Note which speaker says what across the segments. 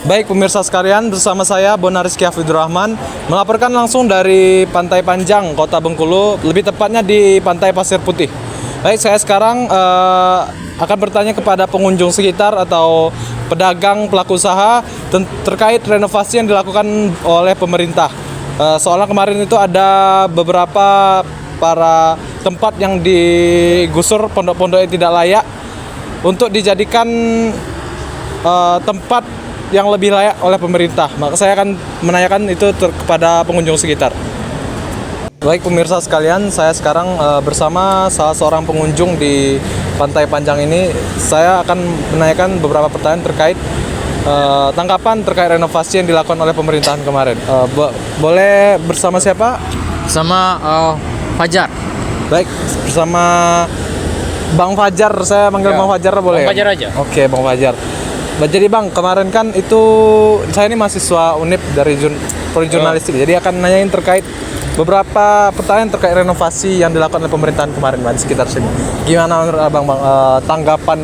Speaker 1: Baik pemirsa sekalian, bersama saya Bonar Rizky Hafidurrahman melaporkan langsung dari Pantai Panjang, Kota Bengkulu, lebih tepatnya di Pantai Pasir Putih. Baik, saya sekarang akan bertanya kepada pengunjung sekitar atau pedagang pelaku usaha terkait renovasi yang dilakukan oleh pemerintah. Soalnya kemarin itu ada beberapa para tempat yang digusur, pondok-pondok yang tidak layak untuk dijadikan tempat yang lebih layak oleh pemerintah. Maka saya akan menanyakan itu kepada pengunjung sekitar. Baik pemirsa sekalian, saya sekarang bersama salah seorang pengunjung di Pantai Panjang ini. Saya akan menanyakan beberapa pertanyaan terkait tanggapan terkait renovasi yang dilakukan oleh pemerintahan kemarin. Boleh bersama siapa?
Speaker 2: Sama Fajar.
Speaker 1: Baik, bersama Bang Fajar. Saya manggil
Speaker 2: Ya.
Speaker 1: Bang Fajar boleh?
Speaker 2: Bang Fajar aja.
Speaker 1: Oke, Bang Fajar. Jadi Bang, kemarin kan itu saya ini mahasiswa UNIP dari jurnalistik. Jadi akan nanyain terkait beberapa pertanyaan terkait renovasi yang dilakukan oleh pemerintahan kemarin Bang, di sekitar sini. Gimana menurut Abang Bang, tanggapan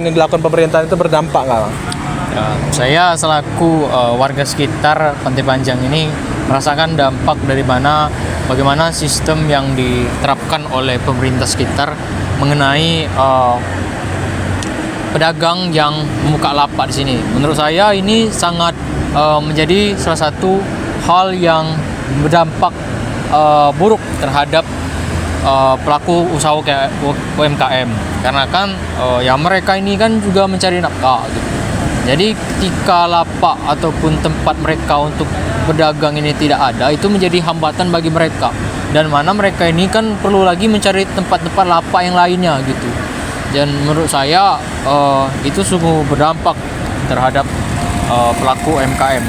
Speaker 1: yang dilakukan pemerintahan itu berdampak nggak Bang?
Speaker 2: Ya, saya selaku warga sekitar Pantai Panjang ini merasakan dampak dari bagaimana sistem yang diterapkan oleh pemerintah sekitar mengenai pedagang yang membuka lapak di sini. Menurut saya ini sangat menjadi salah satu hal yang berdampak buruk terhadap pelaku usaha UMKM, karena kan ya mereka ini kan juga mencari nafkah gitu. Jadi ketika lapak ataupun tempat mereka untuk berdagang ini tidak ada, itu menjadi hambatan bagi mereka, dan mana mereka ini kan perlu lagi mencari tempat-tempat lapak yang lainnya gitu. Dan menurut saya itu sungguh berdampak terhadap pelaku UMKM.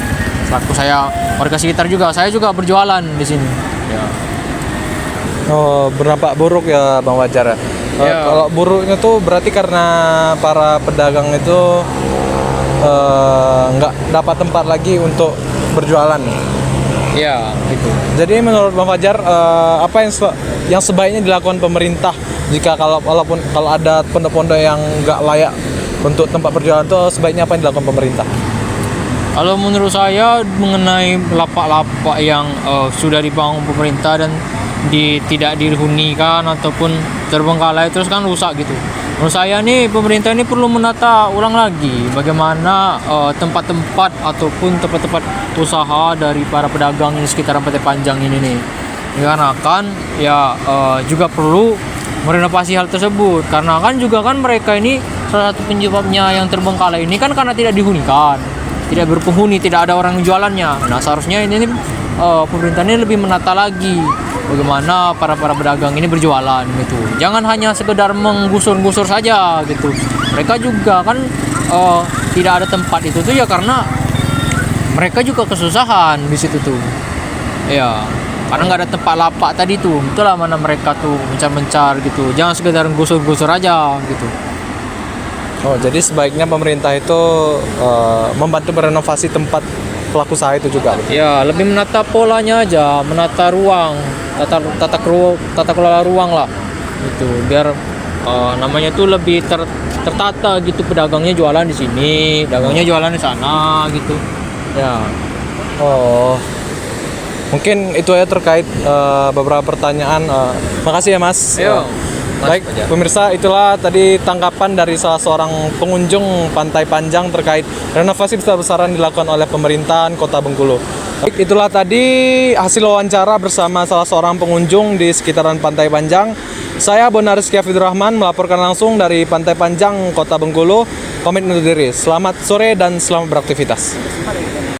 Speaker 2: Pelaku saya warga sekitar juga, saya juga berjualan di sini. Ya.
Speaker 1: Oh, berdampak buruk ya Bang Fajar.
Speaker 2: Ya.
Speaker 1: Kalau buruknya tuh berarti karena para pedagang itu nggak dapat tempat lagi untuk berjualan.
Speaker 2: Ya, itu.
Speaker 1: Jadi menurut Bang Fajar, apa yang sebaiknya dilakukan pemerintah jika kalau ada pondok-pondok yang nggak layak untuk tempat berjualan, itu sebaiknya apa yang dilakukan pemerintah?
Speaker 2: Kalau menurut saya mengenai lapak-lapak yang sudah dibangun pemerintah dan tidak dihunikan ataupun terbengkalai terus kan rusak gitu. Menurut saya nih pemerintah ini perlu menata ulang lagi bagaimana tempat-tempat ataupun tempat-tempat usaha dari para pedagang di sekitaran Pantai Panjang ini nih. Dikarenakan ya juga perlu merenovasi hal tersebut, karena kan juga kan mereka ini salah satu penyebabnya yang terbengkalai ini kan karena tidak dihunikan, tidak berpenghuni, tidak ada orang yang jualannya. Nah seharusnya ini pemerintah ini lebih menata lagi bagaimana para pedagang ini berjualan gitu. Jangan hanya sekedar menggusur-gusur saja gitu. Mereka juga kan tidak ada tempat itu tuh ya karena mereka juga kesusahan di situ tuh. Ya, karena nggak ada tempat lapak tadi tuh. Itulah mana mereka tuh mencar-mencar gitu. Jangan sekedar gusur-gusur aja gitu.
Speaker 1: Oh, jadi sebaiknya pemerintah itu membantu merenovasi tempat pelaku usaha itu juga.
Speaker 2: Ya, lebih menata polanya aja, menata ruang, tata kelola ruang lah. Gitu, biar namanya tuh lebih tertata gitu, pedagangnya jualan di sini, dagangnya jualan di sana gitu. Ya.
Speaker 1: Oh. Mungkin itu ya terkait beberapa pertanyaan. Makasih ya Mas.
Speaker 2: Ayo.
Speaker 1: Baik, pemirsa, itulah tadi tanggapan dari salah seorang pengunjung Pantai Panjang terkait renovasi besar-besaran dilakukan oleh pemerintahan Kota Bengkulu. Baik, itulah tadi hasil wawancara bersama salah seorang pengunjung di sekitaran Pantai Panjang. Saya Bonar Rizky Hafidurrahman melaporkan langsung dari Pantai Panjang, Kota Bengkulu. Pamit undur diri. Selamat sore dan selamat beraktivitas.